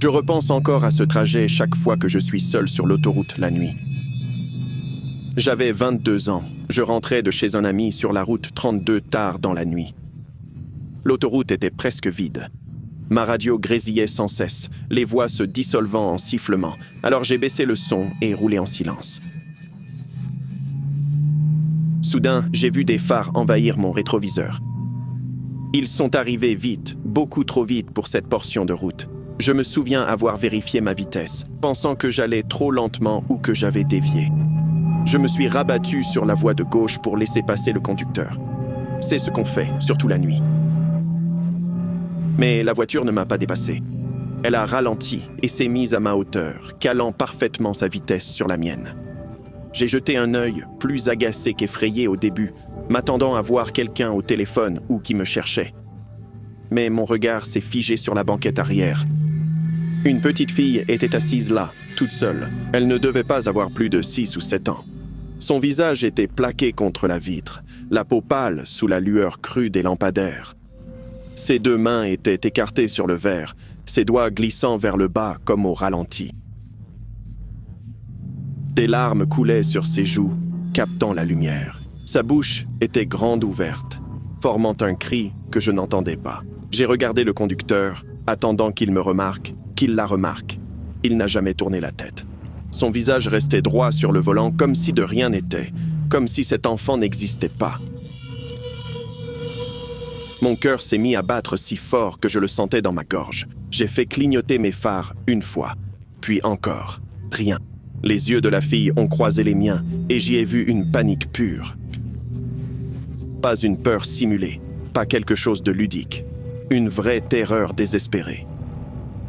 Je repense encore à ce trajet chaque fois que je suis seul sur l'autoroute la nuit. J'avais 22 ans. Je rentrais de chez un ami sur la route 32 tard dans la nuit. L'autoroute était presque vide. Ma radio grésillait sans cesse, les voix se dissolvant en sifflements. Alors j'ai baissé le son et roulé en silence. Soudain, j'ai vu des phares envahir mon rétroviseur. Ils sont arrivés vite, beaucoup trop vite pour cette portion de route. Je me souviens avoir vérifié ma vitesse, pensant que j'allais trop lentement ou que j'avais dévié. Je me suis rabattu sur la voie de gauche pour laisser passer le conducteur. C'est ce qu'on fait, surtout la nuit. Mais la voiture ne m'a pas dépassé. Elle a ralenti et s'est mise à ma hauteur, calant parfaitement sa vitesse sur la mienne. J'ai jeté un œil, plus agacé qu'effrayé au début, m'attendant à voir quelqu'un au téléphone ou qui me cherchait. Mais mon regard s'est figé sur la banquette arrière. Une petite fille était assise là, toute seule. Elle ne devait pas avoir plus de 6 ou 7 ans. Son visage était plaqué contre la vitre, la peau pâle sous la lueur crue des lampadaires. Ses 2 mains étaient écartées sur le verre, ses doigts glissant vers le bas comme au ralenti. Des larmes coulaient sur ses joues, captant la lumière. Sa bouche était grande ouverte, formant un cri que je n'entendais pas. J'ai regardé le conducteur, attendant qu'il me remarque, qu'il la remarque. Il n'a jamais tourné la tête. Son visage restait droit sur le volant comme si de rien n'était, comme si cet enfant n'existait pas. Mon cœur s'est mis à battre si fort que je le sentais dans ma gorge. J'ai fait clignoter mes phares 1 fois, puis encore. Rien. Les yeux de la fille ont croisé les miens et j'y ai vu une panique pure. Pas une peur simulée, pas quelque chose de ludique. Une vraie terreur désespérée.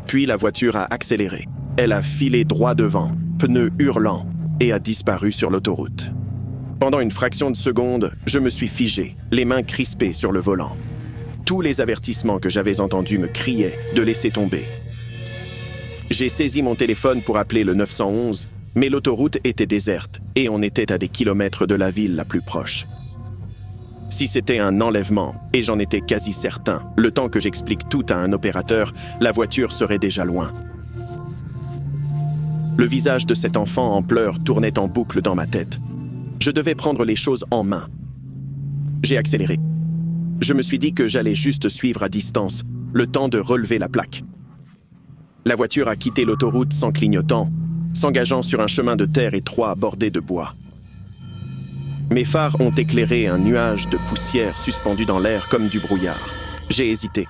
Puis la voiture a accéléré. Elle a filé droit devant, pneus hurlants, et a disparu sur l'autoroute. Pendant une fraction de seconde, je me suis figé, les mains crispées sur le volant. Tous les avertissements que j'avais entendus me criaient de laisser tomber. J'ai saisi mon téléphone pour appeler le 911, mais l'autoroute était déserte et on était à des kilomètres de la ville la plus proche. Si c'était un enlèvement, et j'en étais quasi certain, le temps que j'explique tout à un opérateur, la voiture serait déjà loin. Le visage de cet enfant en pleurs tournait en boucle dans ma tête. Je devais prendre les choses en main. J'ai accéléré. Je me suis dit que j'allais juste suivre à distance, le temps de relever la plaque. La voiture a quitté l'autoroute sans clignotant, s'engageant sur un chemin de terre étroit bordé de bois. Mes phares ont éclairé un nuage de poussière suspendu dans l'air comme du brouillard. J'ai hésité.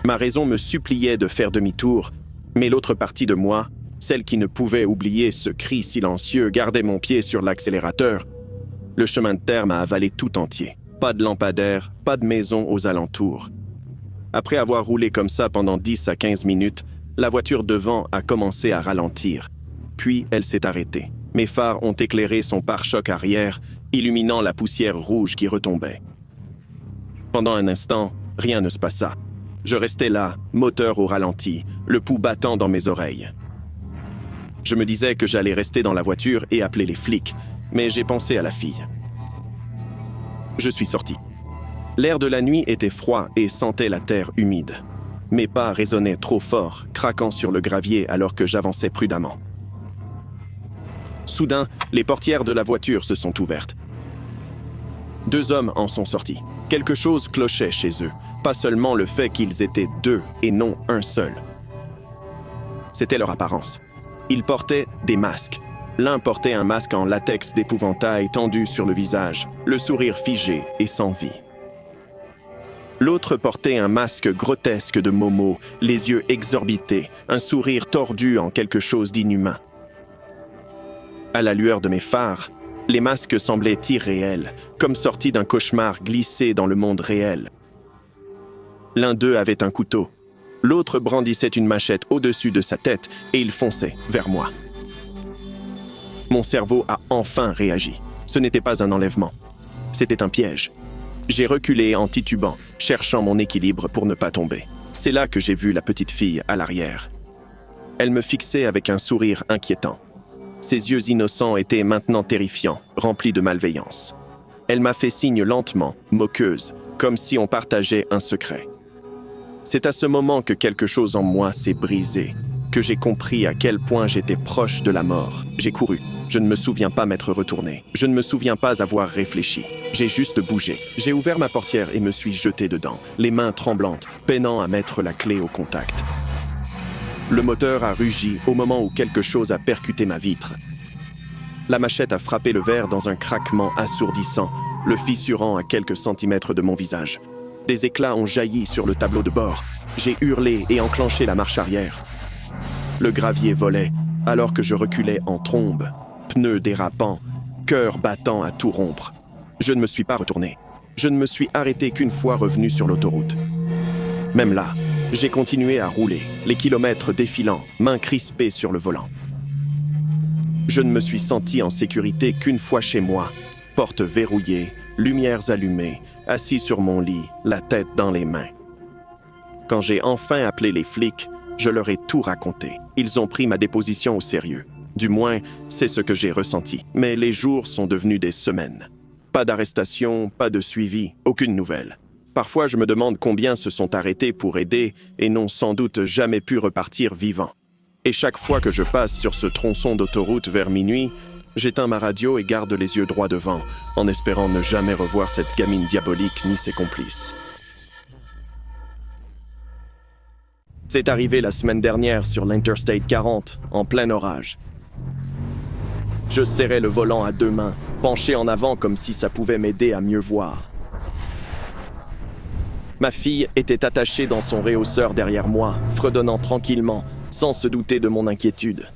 Ma raison me suppliait de faire demi-tour, mais l'autre partie de moi, celle qui ne pouvait oublier ce cri silencieux, gardait mon pied sur l'accélérateur. Le chemin de terre m'a avalé tout entier. Pas de lampadaire, pas de maison aux alentours. Après avoir roulé comme ça pendant 10 à 15 minutes, la voiture devant a commencé à ralentir. Puis elle s'est arrêtée. Mes phares ont éclairé son pare-choc arrière, illuminant la poussière rouge qui retombait. Pendant un instant, rien ne se passa. Je restais là, moteur au ralenti, le pouls battant dans mes oreilles. Je me disais que j'allais rester dans la voiture et appeler les flics, mais j'ai pensé à la fille. Je suis sorti. L'air de la nuit était froid et sentait la terre humide. Mes pas résonnaient trop fort, craquant sur le gravier alors que j'avançais prudemment. Soudain, les portières de la voiture se sont ouvertes. 2 hommes en sont sortis. Quelque chose clochait chez eux, pas seulement le fait qu'ils étaient 2 et non un seul. C'était leur apparence. Ils portaient des masques. L'un portait un masque en latex d'épouvantail tendu sur le visage, le sourire figé et sans vie. L'autre portait un masque grotesque de Momo, les yeux exorbités, un sourire tordu en quelque chose d'inhumain. À la lueur de mes phares, les masques semblaient irréels, comme sortis d'un cauchemar glissé dans le monde réel. L'un d'eux avait un couteau. L'autre brandissait une machette au-dessus de sa tête et il fonçait vers moi. Mon cerveau a enfin réagi. Ce n'était pas un enlèvement. C'était un piège. J'ai reculé en titubant, cherchant mon équilibre pour ne pas tomber. C'est là que j'ai vu la petite fille à l'arrière. Elle me fixait avec un sourire inquiétant. Ses yeux innocents étaient maintenant terrifiants, remplis de malveillance. Elle m'a fait signe lentement, moqueuse, comme si on partageait un secret. C'est à ce moment que quelque chose en moi s'est brisé. que j'ai compris à quel point j'étais proche de la mort. J'ai couru. Je ne me souviens pas m'être retourné. Je ne me souviens pas avoir réfléchi. J'ai juste bougé. J'ai ouvert ma portière et me suis jeté dedans, les mains tremblantes, peinant à mettre la clé au contact. Le moteur a rugi au moment où quelque chose a percuté ma vitre. La machette a frappé le verre dans un craquement assourdissant, le fissurant à quelques centimètres de mon visage. Des éclats ont jailli sur le tableau de bord. J'ai hurlé et enclenché la marche arrière. Le gravier volait, alors que je reculais en trombe, pneus dérapants, cœur battant à tout rompre. Je ne me suis pas retourné. Je ne me suis arrêté qu'une fois revenu sur l'autoroute. Même là, j'ai continué à rouler, les kilomètres défilant, mains crispées sur le volant. Je ne me suis senti en sécurité qu'une fois chez moi, porte verrouillée, lumières allumées, assis sur mon lit, la tête dans les mains. Quand j'ai enfin appelé les flics, je leur ai tout raconté. Ils ont pris ma déposition au sérieux. Du moins, c'est ce que j'ai ressenti. Mais les jours sont devenus des semaines. Pas d'arrestation, pas de suivi, aucune nouvelle. Parfois, je me demande combien se sont arrêtés pour aider et n'ont sans doute jamais pu repartir vivants. Et chaque fois que je passe sur ce tronçon d'autoroute vers minuit, j'éteins ma radio et garde les yeux droits devant, en espérant ne jamais revoir cette gamine diabolique ni ses complices. C'est arrivé la semaine dernière sur l'Interstate 40, en plein orage. Je serrais le volant à 2 mains, penché en avant comme si ça pouvait m'aider à mieux voir. Ma fille était attachée dans son réhausseur derrière moi, fredonnant tranquillement, sans se douter de mon inquiétude.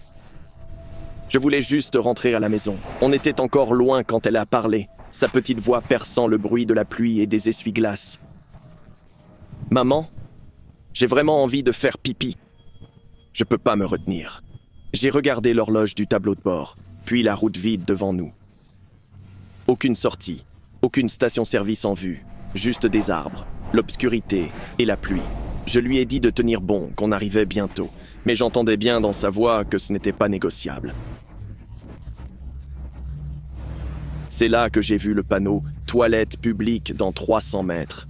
Je voulais juste rentrer à la maison. On était encore loin quand elle a parlé, sa petite voix perçant le bruit de la pluie et des essuie-glaces. « Maman, j'ai vraiment envie de faire pipi. » Je peux pas me retenir. J'ai regardé l'horloge du tableau de bord, puis la route vide devant nous. Aucune sortie, aucune station-service en vue, juste des arbres, l'obscurité et la pluie. Je lui ai dit de tenir bon, qu'on arrivait bientôt, mais j'entendais bien dans sa voix que ce n'était pas négociable. C'est là que j'ai vu le panneau « Toilette publique dans 300 mètres ».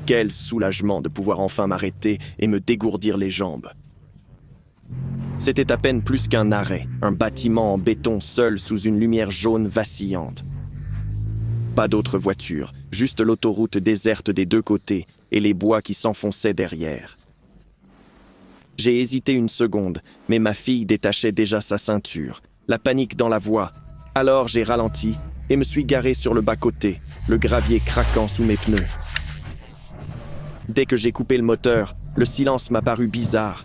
Quel soulagement de pouvoir enfin m'arrêter et me dégourdir les jambes. C'était à peine plus qu'un arrêt, un bâtiment en béton seul sous une lumière jaune vacillante. Pas d'autres voitures, juste l'autoroute déserte des 2 côtés et les bois qui s'enfonçaient derrière. J'ai hésité une seconde, mais ma fille détachait déjà sa ceinture, la panique dans la voix. Alors j'ai ralenti et me suis garé sur le bas-côté, le gravier craquant sous mes pneus. Dès que j'ai coupé le moteur, le silence m'a paru bizarre.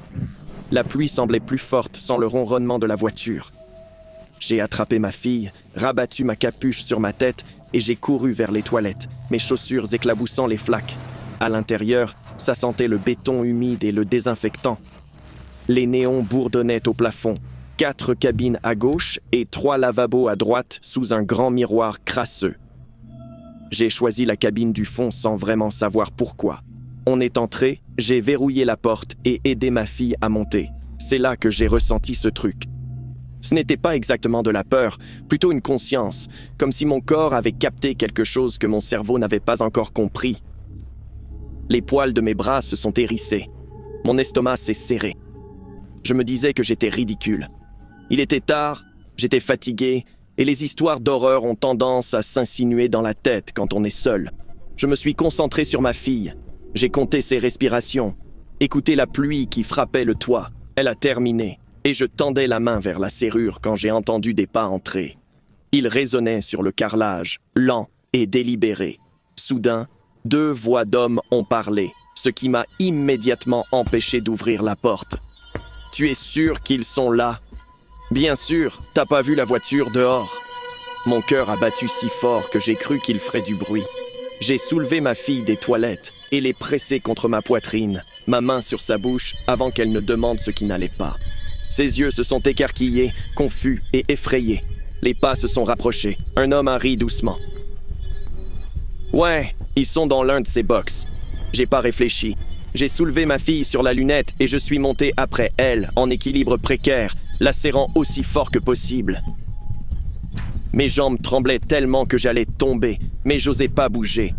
La pluie semblait plus forte sans le ronronnement de la voiture. J'ai attrapé ma fille, rabattu ma capuche sur ma tête et j'ai couru vers les toilettes, mes chaussures éclaboussant les flaques. À l'intérieur, ça sentait le béton humide et le désinfectant. Les néons bourdonnaient au plafond, 4 cabines à gauche et 3 lavabos à droite sous un grand miroir crasseux. J'ai choisi la cabine du fond sans vraiment savoir pourquoi. On est entré, j'ai verrouillé la porte et aidé ma fille à monter. C'est là que j'ai ressenti ce truc. Ce n'était pas exactement de la peur, plutôt une conscience, comme si mon corps avait capté quelque chose que mon cerveau n'avait pas encore compris. Les poils de mes bras se sont hérissés. Mon estomac s'est serré. Je me disais que j'étais ridicule. Il était tard, j'étais fatigué, et les histoires d'horreur ont tendance à s'insinuer dans la tête quand on est seul. Je me suis concentré sur ma fille. J'ai compté ses respirations, écouté la pluie qui frappait le toit. Elle a terminé, et je tendais la main vers la serrure quand j'ai entendu des pas entrer. Ils résonnaient sur le carrelage, lents et délibérés. Soudain, 2 voix d'hommes ont parlé, ce qui m'a immédiatement empêché d'ouvrir la porte. « Tu es sûr qu'ils sont là ? » ?»« Bien sûr, t'as pas vu la voiture dehors. » Mon cœur a battu si fort que j'ai cru qu'il ferait du bruit. J'ai soulevé ma fille des toilettes et l'ai pressée contre ma poitrine, ma main sur sa bouche avant qu'elle ne demande ce qui n'allait pas. Ses yeux se sont écarquillés, confus et effrayés. Les pas se sont rapprochés. Un homme a ri doucement. « Ouais, ils sont dans l'un de ces box. » J'ai pas réfléchi. J'ai soulevé ma fille sur la lunette et je suis monté après elle, en équilibre précaire, la serrant aussi fort que possible. Mes jambes tremblaient tellement que j'allais tomber, mais j'osais pas bouger.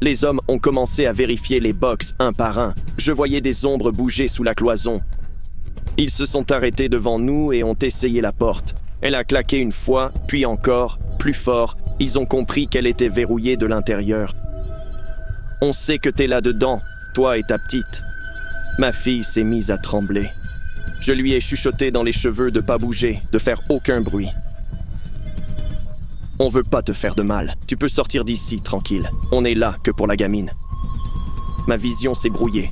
Les hommes ont commencé à vérifier les box un par un. Je voyais des ombres bouger sous la cloison. Ils se sont arrêtés devant nous et ont essayé la porte. Elle a claqué une fois, puis encore, plus fort. Ils ont compris qu'elle était verrouillée de l'intérieur. On sait que t'es là-dedans, toi et ta petite. Ma fille s'est mise à trembler. Je lui ai chuchoté dans les cheveux de pas bouger, de faire aucun bruit. On veut pas te faire de mal. Tu peux sortir d'ici, tranquille. On est là que pour la gamine. Ma vision s'est brouillée.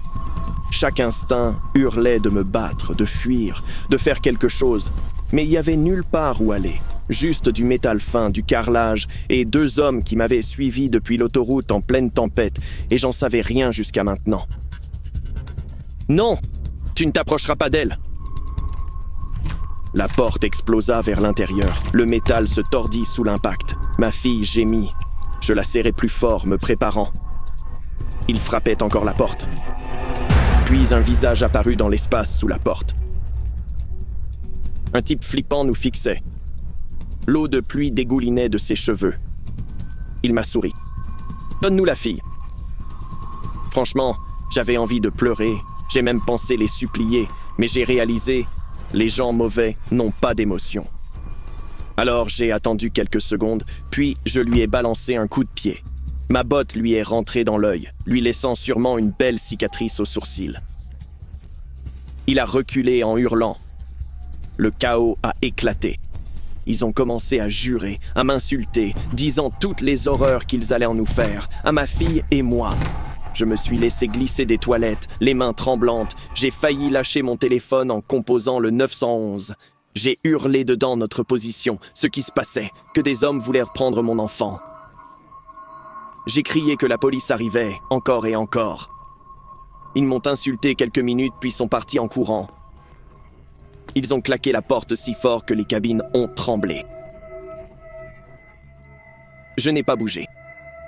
Chaque instinct hurlait de me battre, de fuir, de faire quelque chose. Mais il y avait nulle part où aller. Juste du métal fin, du carrelage et 2 hommes qui m'avaient suivi depuis l'autoroute en pleine tempête et j'en savais rien jusqu'à maintenant. Non! Tu ne t'approcheras pas d'elle! La porte explosa vers l'intérieur. Le métal se tordit sous l'impact. Ma fille gémit. Je la serrai plus fort, me préparant. Il frappait encore la porte. Puis un visage apparut dans l'espace sous la porte. Un type flippant nous fixait. L'eau de pluie dégoulinait de ses cheveux. Il m'a souri. « Donne-nous la fille. » Franchement, j'avais envie de pleurer. J'ai même pensé les supplier, mais j'ai réalisé, les gens mauvais n'ont pas d'émotion. Alors j'ai attendu quelques secondes, puis je lui ai balancé un coup de pied. Ma botte lui est rentrée dans l'œil, lui laissant sûrement une belle cicatrice au sourcil. Il a reculé en hurlant. Le chaos a éclaté. Ils ont commencé à jurer, à m'insulter, disant toutes les horreurs qu'ils allaient en nous faire, à ma fille et moi. Je me suis laissé glisser des toilettes, les mains tremblantes. J'ai failli lâcher mon téléphone en composant le 911. J'ai hurlé dedans notre position, ce qui se passait, que des hommes voulaient reprendre mon enfant. J'ai crié que la police arrivait, encore et encore. Ils m'ont insulté quelques minutes puis sont partis en courant. Ils ont claqué la porte si fort que les cabines ont tremblé. Je n'ai pas bougé.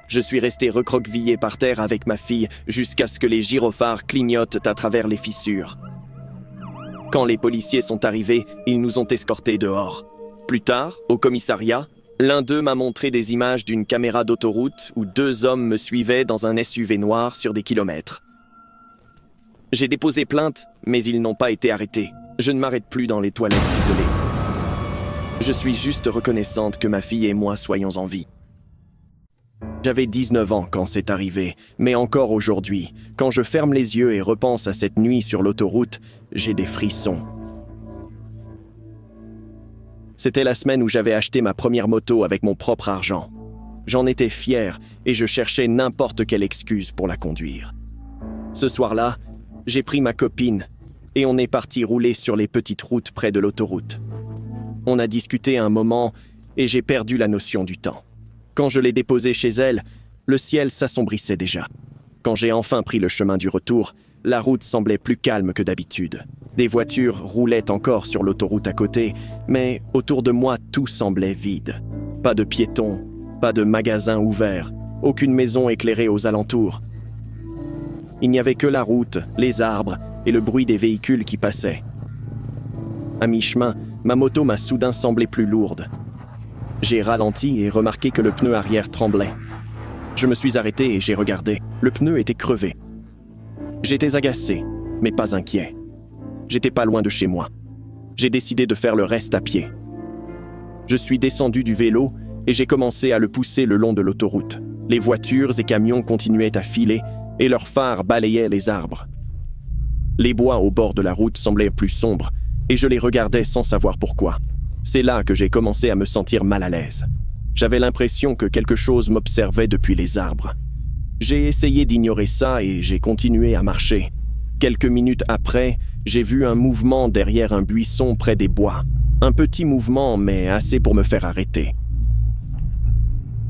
Je suis resté recroquevillé par terre avec ma fille jusqu'à ce que les gyrophares clignotent à travers les fissures. Quand les policiers sont arrivés, ils nous ont escortés dehors. Plus tard, au commissariat, l'un d'eux m'a montré des images d'une caméra d'autoroute où 2 hommes me suivaient dans un SUV noir sur des kilomètres. J'ai déposé plainte, mais ils n'ont pas été arrêtés. Je ne m'arrête plus dans les toilettes isolées. Je suis juste reconnaissante que ma fille et moi soyons en vie. J'avais 19 ans quand c'est arrivé, mais encore aujourd'hui, quand je ferme les yeux et repense à cette nuit sur l'autoroute, j'ai des frissons. C'était la semaine où j'avais acheté ma première moto avec mon propre argent. J'en étais fier et je cherchais n'importe quelle excuse pour la conduire. Ce soir-là, j'ai pris ma copine et on est parti rouler sur les petites routes près de l'autoroute. On a discuté un moment et j'ai perdu la notion du temps. Quand je l'ai déposée chez elle, le ciel s'assombrissait déjà. Quand j'ai enfin pris le chemin du retour, la route semblait plus calme que d'habitude. Des voitures roulaient encore sur l'autoroute à côté, mais autour de moi, tout semblait vide. Pas de piétons, pas de magasins ouverts, aucune maison éclairée aux alentours. Il n'y avait que la route, les arbres et le bruit des véhicules qui passaient. À mi-chemin, ma moto m'a soudain semblé plus lourde. J'ai ralenti et remarqué que le pneu arrière tremblait. Je me suis arrêté et j'ai regardé. Le pneu était crevé. J'étais agacé, mais pas inquiet. J'étais pas loin de chez moi. J'ai décidé de faire le reste à pied. Je suis descendu du vélo et j'ai commencé à le pousser le long de l'autoroute. Les voitures et camions continuaient à filer et leurs phares balayaient les arbres. Les bois au bord de la route semblaient plus sombres et je les regardais sans savoir pourquoi. C'est là que j'ai commencé à me sentir mal à l'aise. J'avais l'impression que quelque chose m'observait depuis les arbres. J'ai essayé d'ignorer ça et j'ai continué à marcher. Quelques minutes après, j'ai vu un mouvement derrière un buisson près des bois. Un petit mouvement, mais assez pour me faire arrêter.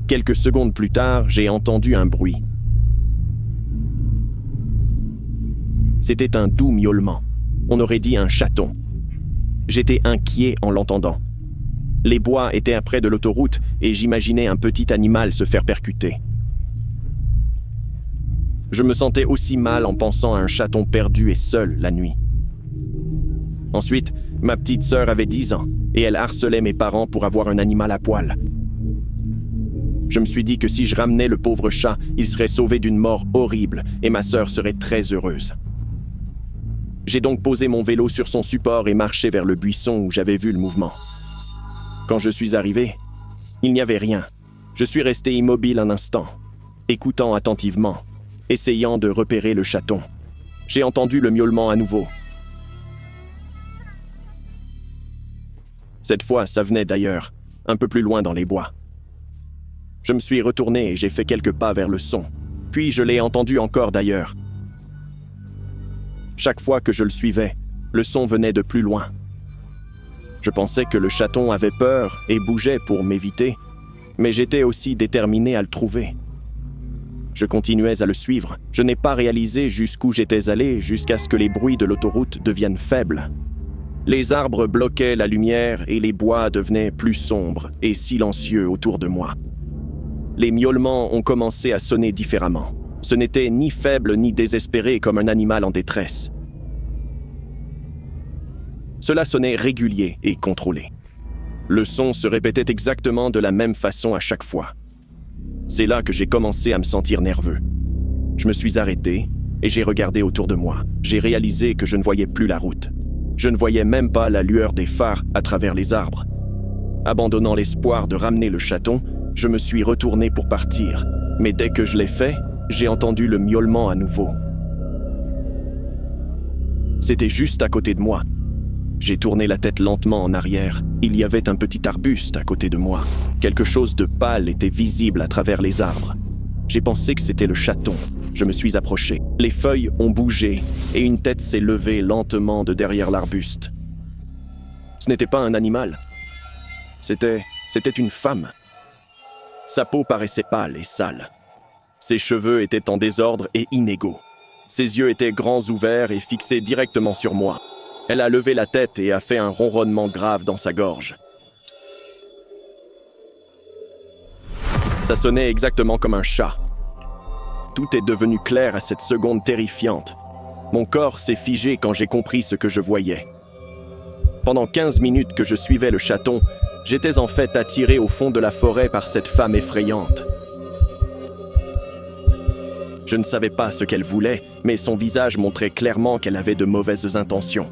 Quelques secondes plus tard, j'ai entendu un bruit. C'était un doux miaulement. On aurait dit un chaton. J'étais inquiet en l'entendant. Les bois étaient près de l'autoroute et j'imaginais un petit animal se faire percuter. Je me sentais aussi mal en pensant à un chaton perdu et seul la nuit. Ensuite, ma petite sœur avait 10 ans et elle harcelait mes parents pour avoir un animal à poil. Je me suis dit que si je ramenais le pauvre chat, il serait sauvé d'une mort horrible et ma sœur serait très heureuse. J'ai donc posé mon vélo sur son support et marché vers le buisson où j'avais vu le mouvement. Quand je suis arrivé, il n'y avait rien. Je suis resté immobile un instant, écoutant attentivement, essayant de repérer le chaton. J'ai entendu le miaulement à nouveau. Cette fois, ça venait d'ailleurs, un peu plus loin dans les bois. Je me suis retourné et j'ai fait quelques pas vers le son, puis je l'ai entendu encore d'ailleurs. Chaque fois que je le suivais, le son venait de plus loin. Je pensais que le chaton avait peur et bougeait pour m'éviter, mais j'étais aussi déterminé à le trouver. Je continuais à le suivre. Je n'ai pas réalisé jusqu'où j'étais allé jusqu'à ce que les bruits de l'autoroute deviennent faibles. Les arbres bloquaient la lumière et les bois devenaient plus sombres et silencieux autour de moi. Les miaulements ont commencé à sonner différemment. Ce n'était ni faible ni désespéré comme un animal en détresse. Cela sonnait régulier et contrôlé. Le son se répétait exactement de la même façon à chaque fois. C'est là que j'ai commencé à me sentir nerveux. Je me suis arrêté et j'ai regardé autour de moi. J'ai réalisé que je ne voyais plus la route. Je ne voyais même pas la lueur des phares à travers les arbres. Abandonnant l'espoir de ramener le chaton, je me suis retourné pour partir. Mais dès que je l'ai fait, j'ai entendu le miaulement à nouveau. C'était juste à côté de moi. J'ai tourné la tête lentement en arrière. Il y avait un petit arbuste à côté de moi. Quelque chose de pâle était visible à travers les arbres. J'ai pensé que c'était le chaton. Je me suis approché. Les feuilles ont bougé et une tête s'est levée lentement de derrière l'arbuste. Ce n'était pas un animal. C'était une femme. Sa peau paraissait pâle et sale. Ses cheveux étaient en désordre et inégaux. Ses yeux étaient grands ouverts et fixés directement sur moi. Elle a levé la tête et a fait un ronronnement grave dans sa gorge. Ça sonnait exactement comme un chat. Tout est devenu clair à cette seconde terrifiante. Mon corps s'est figé quand j'ai compris ce que je voyais. Pendant 15 minutes que je suivais le chaton, j'étais en fait attiré au fond de la forêt par cette femme effrayante. Je ne savais pas ce qu'elle voulait, mais son visage montrait clairement qu'elle avait de mauvaises intentions.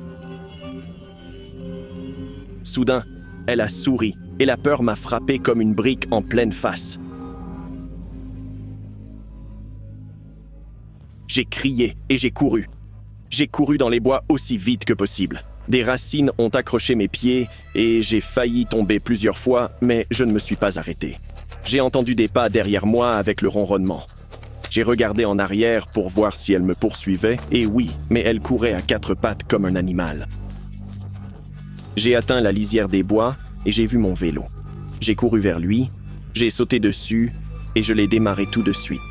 Soudain, elle a souri et la peur m'a frappé comme une brique en pleine face. J'ai crié et j'ai couru. J'ai couru dans les bois aussi vite que possible. Des racines ont accroché mes pieds et j'ai failli tomber plusieurs fois, mais je ne me suis pas arrêté. J'ai entendu des pas derrière moi avec le ronronnement. J'ai regardé en arrière pour voir si elle me poursuivait, et oui, mais elle courait à 4 pattes comme un animal. J'ai atteint la lisière des bois et j'ai vu mon vélo. J'ai couru vers lui, j'ai sauté dessus et je l'ai démarré tout de suite.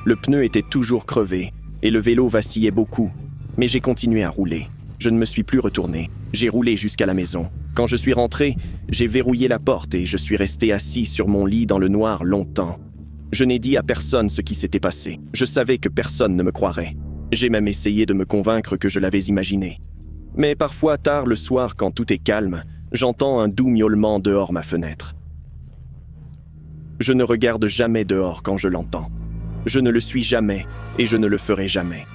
Le pneu était toujours crevé et le vélo vacillait beaucoup, mais j'ai continué à rouler. Je ne me suis plus retourné. J'ai roulé jusqu'à la maison. Quand je suis rentré, j'ai verrouillé la porte et je suis resté assis sur mon lit dans le noir longtemps. Je n'ai dit à personne ce qui s'était passé. Je savais que personne ne me croirait. J'ai même essayé de me convaincre que je l'avais imaginé. Mais parfois, tard le soir, quand tout est calme, j'entends un doux miaulement dehors ma fenêtre. Je ne regarde jamais dehors quand je l'entends. Je ne le suis jamais et je ne le ferai jamais.